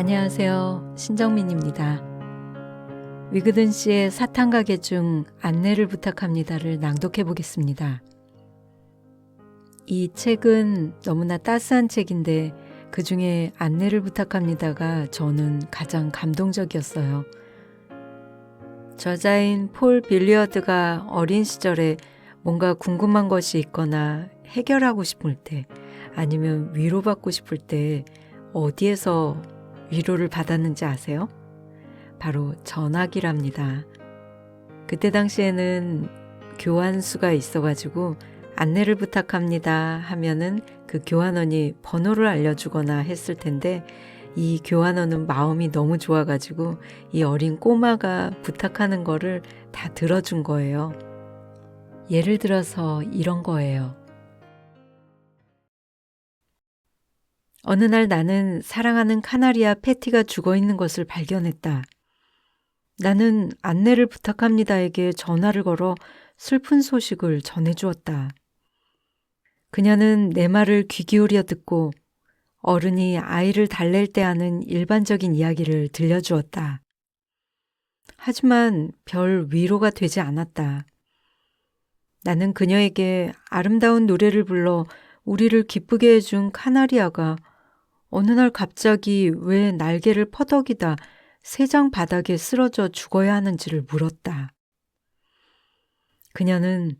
안녕하세요. 신정민입니다. 위그든 씨의 사탕가게 중 안내를 부탁합니다를 낭독해 보겠습니다. 이 책은 너무나 따스한 책인데 그 중에 안내를 부탁합니다가 저는 가장 감동적이었어요. 저자인 폴 빌리어드가 어린 시절에 뭔가 궁금한 것이 있거나 해결하고 싶을 때 아니면 위로받고 싶을 때 어디에서 위로를 받았는지 아세요? 바로 전화기랍니다. 그때 당시에는 교환수가 있어가지고 안내를 부탁합니다 하면은 그 교환원이 번호를 알려주거나 했을 텐데 이 교환원은 마음이 너무 좋아가지고 이 어린 꼬마가 부탁하는 거를 다 들어준 거예요. 예를 들어서 이런 거예요. 어느 날 나는 사랑하는 카나리아 패티가 죽어 있는 것을 발견했다. 나는 안내를 부탁합니다에게 전화를 걸어 슬픈 소식을 전해주었다. 그녀는 내 말을 귀 기울여 듣고 어른이 아이를 달랠 때 하는 일반적인 이야기를 들려주었다. 하지만 별 위로가 되지 않았다. 나는 그녀에게 아름다운 노래를 불러 우리를 기쁘게 해준 카나리아가 어느 날 갑자기 왜 날개를 퍼덕이다 세장 바닥에 쓰러져 죽어야 하는지를 물었다. 그녀는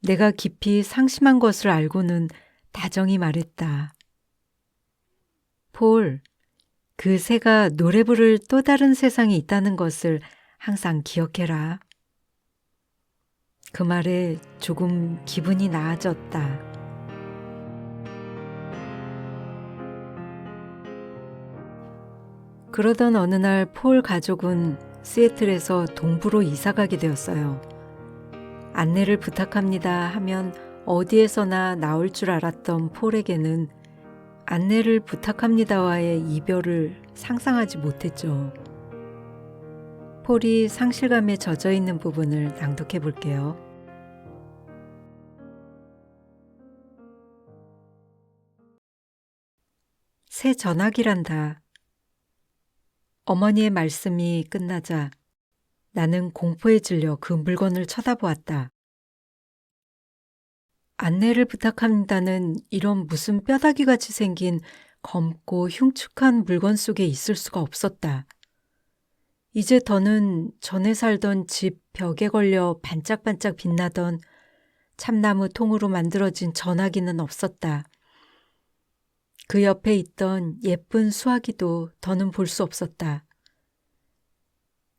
내가 깊이 상심한 것을 알고는 다정히 말했다. 폴, 그 새가 노래 부를 또 다른 세상이 있다는 것을 항상 기억해라. 그 말에 조금 기분이 나아졌다. 그러던 어느 날 폴 가족은 시애틀에서 동부로 이사 가게 되었어요. 안내를 부탁합니다 하면 어디에서나 나올 줄 알았던 폴에게는 안내를 부탁합니다와의 이별을 상상하지 못했죠. 폴이 상실감에 젖어 있는 부분을 낭독해 볼게요. 새 전화기란다. 어머니의 말씀이 끝나자 나는 공포에 질려 그 물건을 쳐다보았다. 안내를 부탁합니다는 이런 무슨 뼈다귀같이 생긴 검고 흉측한 물건 속에 있을 수가 없었다. 이제 더는 전에 살던 집 벽에 걸려 반짝반짝 빛나던 참나무 통으로 만들어진 전화기는 없었다. 그 옆에 있던 예쁜 수화기도 더는 볼 수 없었다.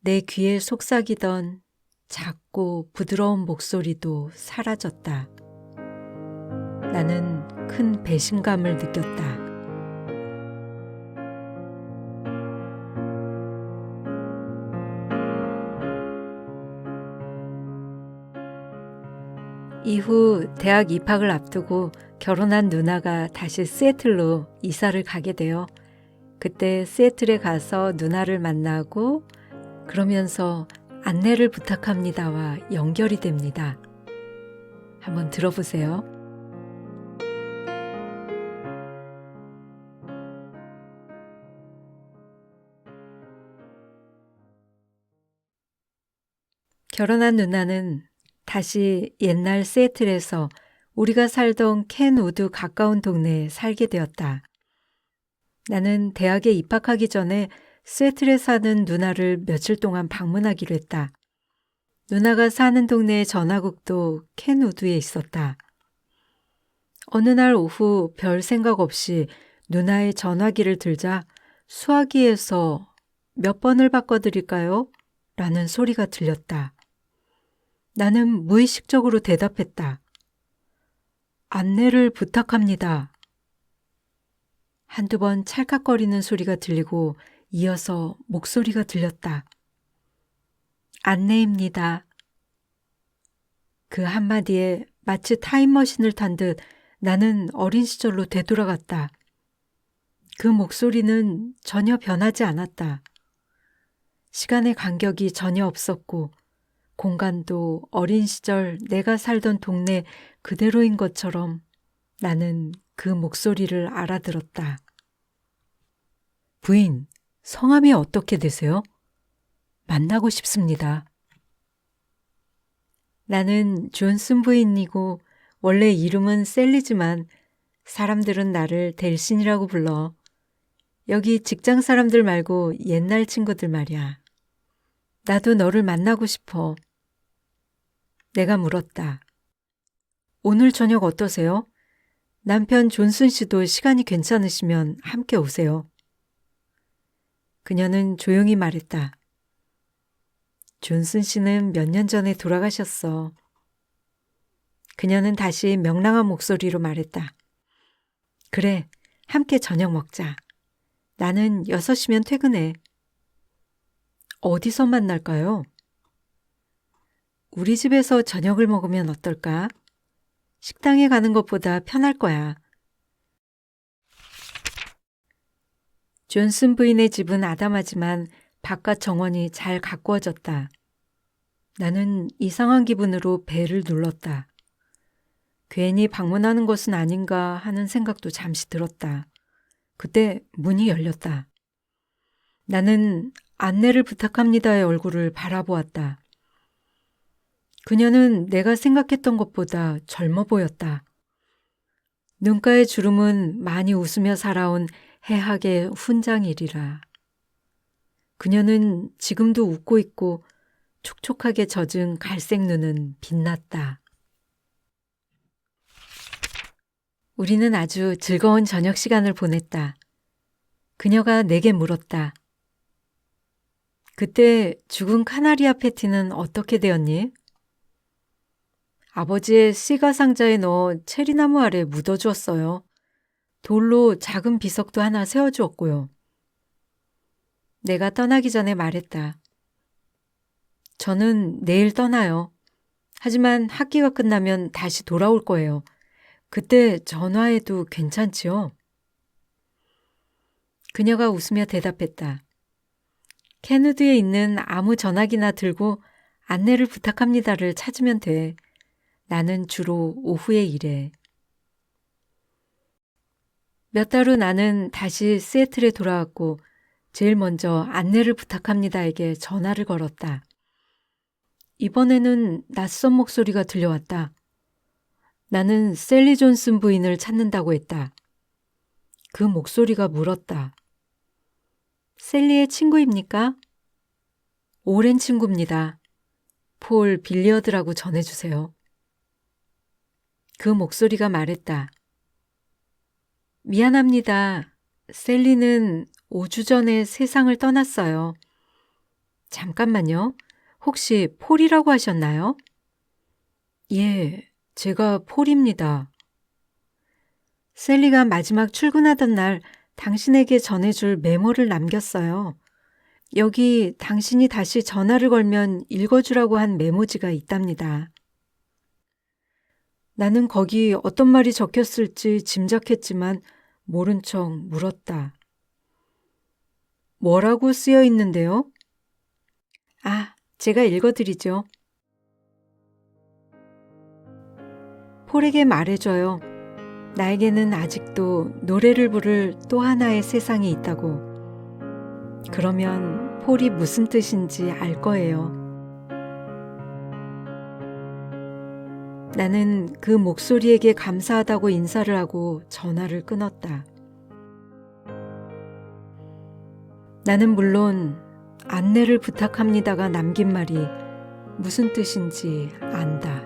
내 귀에 속삭이던 작고 부드러운 목소리도 사라졌다. 나는 큰 배신감을 느꼈다. 이후 대학 입학을 앞두고 결혼한 누나가 다시 시애틀로 이사를 가게 되어 그때 시애틀에 가서 누나를 만나고 그러면서 안내를 부탁합니다와 연결이 됩니다. 한번 들어보세요. 결혼한 누나는 다시 옛날 시애틀에서 우리가 살던 켄우드 가까운 동네에 살게 되었다. 나는 대학에 입학하기 전에 시애틀에 사는 누나를 며칠 동안 방문하기로 했다. 누나가 사는 동네의 전화국도 켄우드에 있었다. 어느 날 오후 별 생각 없이 누나의 전화기를 들자 수화기에서 몇 번을 바꿔드릴까요? 라는 소리가 들렸다. 나는 무의식적으로 대답했다. 안내를 부탁합니다. 한두 번 찰칵거리는 소리가 들리고 이어서 목소리가 들렸다. 안내입니다. 그 한마디에 마치 타임머신을 탄 듯 나는 어린 시절로 되돌아갔다. 그 목소리는 전혀 변하지 않았다. 시간의 간격이 전혀 없었고 공간도 어린 시절 내가 살던 동네 그대로인 것처럼 나는 그 목소리를 알아들었다. 부인, 성함이 어떻게 되세요? 만나고 싶습니다. 나는 존슨 부인이고 원래 이름은 셀리지만 사람들은 나를 델신이라고 불러. 여기 직장 사람들 말고 옛날 친구들 말이야. 나도 너를 만나고 싶어. 내가 물었다. 오늘 저녁 어떠세요? 남편 존슨 씨도 시간이 괜찮으시면 함께 오세요. 그녀는 조용히 말했다. 존슨 씨는 몇 년 전에 돌아가셨어. 그녀는 다시 명랑한 목소리로 말했다. 그래, 함께 저녁 먹자. 나는 6시면 퇴근해. 어디서 만날까요? 우리 집에서 저녁을 먹으면 어떨까? 식당에 가는 것보다 편할 거야. 존슨 부인의 집은 아담하지만 바깥 정원이 잘 가꾸어졌다. 나는 이상한 기분으로 배를 눌렀다. 괜히 방문하는 것은 아닌가 하는 생각도 잠시 들었다. 그때 문이 열렸다. 나는 안내를 부탁합니다의 얼굴을 바라보았다. 그녀는 내가 생각했던 것보다 젊어 보였다. 눈가의 주름은 많이 웃으며 살아온 해학의 훈장이리라. 그녀는 지금도 웃고 있고 촉촉하게 젖은 갈색 눈은 빛났다. 우리는 아주 즐거운 저녁 시간을 보냈다. 그녀가 내게 물었다. 그때 죽은 카나리아 패티는 어떻게 되었니? 아버지의 시가 상자에 넣어 체리나무 아래 묻어주었어요. 돌로 작은 비석도 하나 세워주었고요. 내가 떠나기 전에 말했다. 저는 내일 떠나요. 하지만 학기가 끝나면 다시 돌아올 거예요. 그때 전화해도 괜찮지요? 그녀가 웃으며 대답했다. 캐누드에 있는 아무 전화기나 들고 안내를 부탁합니다를 찾으면 돼. 나는 주로 오후에 일해. 몇 달 후 나는 다시 시애틀에 돌아왔고 제일 먼저 안내를 부탁합니다에게 전화를 걸었다. 이번에는 낯선 목소리가 들려왔다. 나는 셀리 존슨 부인을 찾는다고 했다. 그 목소리가 물었다. 셀리의 친구입니까? 오랜 친구입니다. 폴 빌리어드라고 전해주세요. 그 목소리가 말했다. 미안합니다. 셀리는 5주 전에 세상을 떠났어요. 잠깐만요. 혹시 폴이라고 하셨나요? 예, 제가 폴입니다. 셀리가 마지막 출근하던 날 당신에게 전해줄 메모를 남겼어요. 여기 당신이 다시 전화를 걸면 읽어주라고 한 메모지가 있답니다. 나는 거기 어떤 말이 적혔을지 짐작했지만 모른 척 물었다. 뭐라고 쓰여 있는데요? 아, 제가 읽어드리죠. 폴에게 말해줘요. 나에게는 아직도 노래를 부를 또 하나의 세상이 있다고. 그러면 폴이 무슨 뜻인지 알 거예요. 나는 그 목소리에게 감사하다고 인사를 하고 전화를 끊었다. 나는 물론 안내를 부탁합니다가 남긴 말이 무슨 뜻인지 안다.